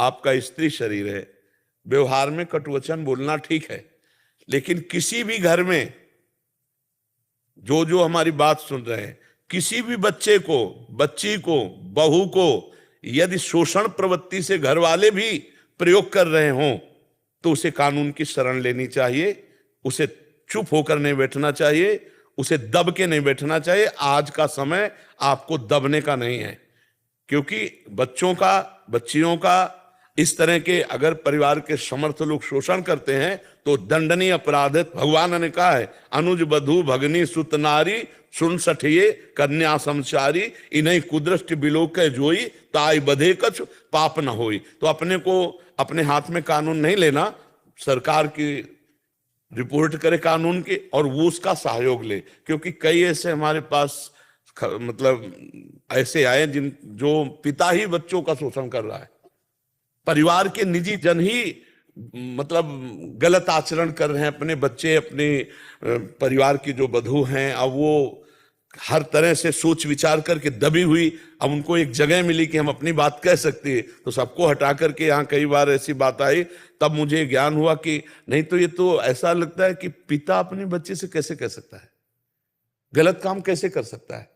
आपका स्त्री शरीर है, व्यवहार में कटुवचन बोलना ठीक है, लेकिन किसी भी घर में जो जो हमारी बात सुन रहे हैं, किसी भी बच्चे को, बच्ची को, बहू को यदि शोषण प्रवृत्ति से घर वाले भी प्रयोग कर रहे हों तो उसे कानून की शरण लेनी चाहिए, उसे चुप होकर नहीं बैठना चाहिए, उसे दब के नहीं बैठना चाहिए। आज का समय आपको दबने का नहीं है, क्योंकि बच्चों का, बच्चियों का इस तरह के अगर परिवार के समर्थ लोग शोषण करते हैं तो दंडनीय अपराध है। भगवान ने कहा है, अनुज बधू भगनी सुत नारी सुन सठिए कन्या समचारी इन्हीं कुदृष्ट बिलोक जोई ताई बधे कछ पाप न होई। तो अपने को अपने हाथ में कानून नहीं लेना, सरकार की रिपोर्ट करे कानून की और वो उसका सहयोग ले, क्योंकि कई ऐसे हमारे पास मतलब ऐसे आए जो पिता ही बच्चों का शोषण कर रहा है, परिवार के निजी जन ही मतलब गलत आचरण कर रहे हैं, अपने बच्चे, अपने परिवार की जो बधू हैं, अब वो हर तरह से सोच विचार करके दबी हुई, अब उनको एक जगह मिली कि हम अपनी बात कह सकते हैं, तो सबको हटा करके यहाँ कई बार ऐसी बात आई, तब मुझे ज्ञान हुआ कि नहीं तो ये तो ऐसा लगता है कि पिता अपने बच्चे से कैसे कह सकता है, गलत काम कैसे कर सकता है,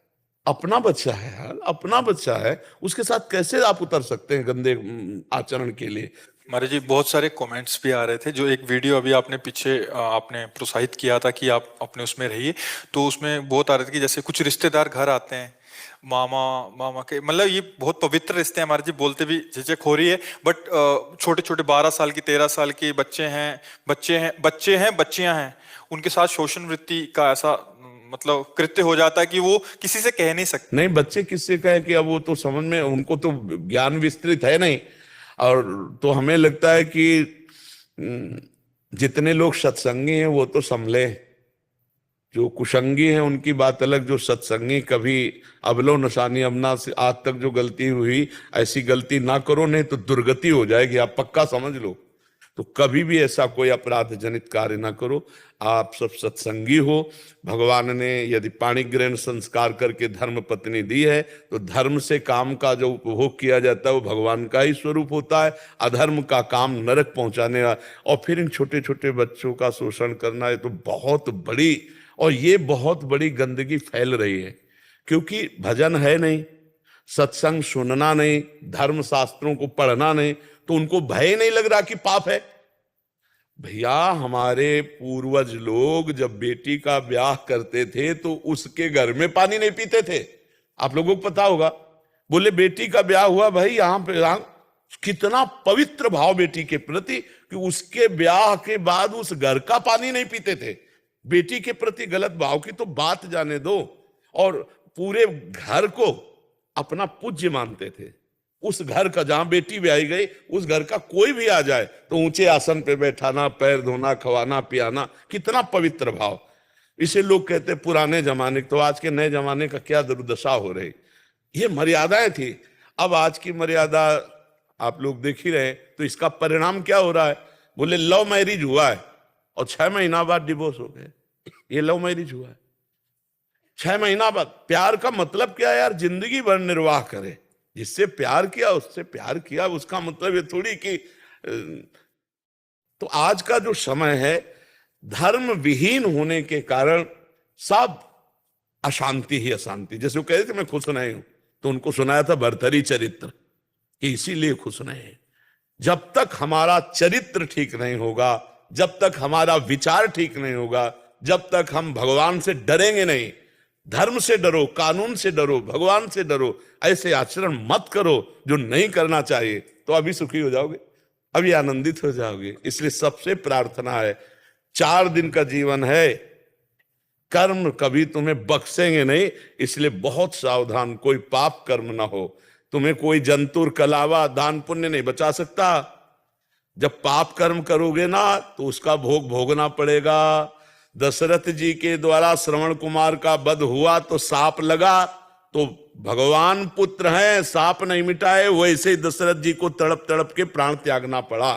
अपना बच्चा है यार, अपना बच्चा है, उसके साथ कैसे आप उतर सकते हैं गंदे आचरण के लिए। महाराज जी, बहुत सारे कमेंट्स भी आ रहे थे। जो एक वीडियो अभी आपने पीछे आपने प्रोत्साहित किया था कि आप अपने उसमें रहिए, तो उसमें बहुत आ रहे थे कि जैसे कुछ रिश्तेदार घर आते हैं, मामा के, मतलब ये बहुत पवित्र रिश्ते हैं महाराज जी, बोलते भी झिझक हो रही है, बट छोटे छोटे 12 साल की 13 साल के बच्चे हैं बच्चियां हैं, उनके साथ शोषण वृत्ति का ऐसा मतलब कृत्य हो जाता है कि वो किसी से कह नहीं सकते। नहीं, बच्चे किससे कहे कि अब वो तो समझ में, उनको तो ज्ञान विस्तृत है नहीं, और तो हमें लगता है कि जितने लोग सत्संगी हैं वो तो संभले, जो कुसंगी हैं उनकी बात अलग, जो सत्संगी कभी अबलो नशानी अबना से आज तक जो गलती हुई, ऐसी गलती ना करो नहीं तो दुर्गति हो जाएगी, आप पक्का समझ लो। तो कभी भी ऐसा कोई अपराध जनित कार्य ना करो, आप सब सत्संगी हो। भगवान ने यदि पाणिग्रहण संस्कार करके धर्म पत्नी दी है तो धर्म से काम का जो उपभोग किया जाता है वो भगवान का ही स्वरूप होता है, अधर्म का काम नरक पहुंचाने का। और फिर इन छोटे छोटे बच्चों का शोषण करना है तो बहुत बड़ी, और ये बहुत बड़ी गंदगी फैल रही है, क्योंकि भजन है नहीं, सत्संग सुनना नहीं, धर्म शास्त्रों को पढ़ना नहीं, तो उनको भय नहीं लग रहा कि पाप है। भैया हमारे पूर्वज लोग जब बेटी का ब्याह करते थे तो उसके घर में पानी नहीं पीते थे, आप लोगों को पता होगा। बोले बेटी का ब्याह हुआ, भाई यहाँ पे कितना पवित्र भाव बेटी के प्रति कि उसके ब्याह के बाद उस घर का पानी नहीं पीते थे। बेटी के प्रति गलत भाव की तो बात जाने दो, और पूरे घर को अपना पूज्य मानते थे। उस घर का, जहां बेटी ब्याही गई, उस घर का कोई भी आ जाए तो ऊंचे आसन पे बैठाना, पैर धोना, खवाना पियाना, कितना पवित्र भाव। इसे लोग कहते पुराने जमाने, तो आज के नए जमाने का क्या दुर्दशा हो रही। ये मर्यादाएं थी, अब आज की मर्यादा आप लोग देख ही रहे। तो इसका परिणाम क्या हो रहा है, बोले लव मैरिज हुआ है और 6 महीना बाद डिवोर्स हो गए, ये लव मैरिज हुआ है 6 महीना बाद। प्यार का मतलब क्या है यार, जिंदगी भर निर्वाह करे, जिससे प्यार किया उससे प्यार किया, उसका मतलब ये थोड़ी कि। तो आज का जो समय है, धर्म विहीन होने के कारण सब अशांति ही अशांति। जैसे वो कह रहे थे मैं खुश नहीं हूं, तो उनको सुनाया था भर्तरी चरित्र कि इसीलिए खुश नहीं है। जब तक हमारा चरित्र ठीक नहीं होगा, जब तक हमारा विचार ठीक नहीं होगा, जब तक हम भगवान से डरेंगे नहीं, धर्म से डरो, कानून से डरो, भगवान से डरो, ऐसे आचरण मत करो जो नहीं करना चाहिए, तो अभी सुखी हो जाओगे, अभी आनंदित हो जाओगे। इसलिए सबसे प्रार्थना है, 4 दिन का जीवन है, कर्म कभी तुम्हें बख्शेंगे नहीं, इसलिए बहुत सावधान, कोई पाप कर्म ना हो। तुम्हें कोई जंतुर कलावा दान पुण्य नहीं बचा सकता। जब पाप कर्म करोगे ना तो उसका भोग भोगना पड़ेगा। दशरथ जी के द्वारा श्रवण कुमार का वध हुआ तो सांप लगा, तो भगवान पुत्र हैं, सांप नहीं मिटाए, वैसे ही दशरथ जी को तड़प तड़प के प्राण त्यागना पड़ा।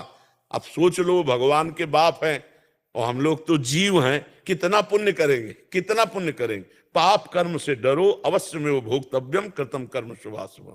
अब सोच लो, भगवान के बाप हैं और हम लोग तो जीव हैं, कितना पुण्य करेंगे, कितना पुण्य करेंगे। पाप कर्म से डरो, अवश्य में वो भोक्तव्यम कृतम कर्म शुभाशुभम।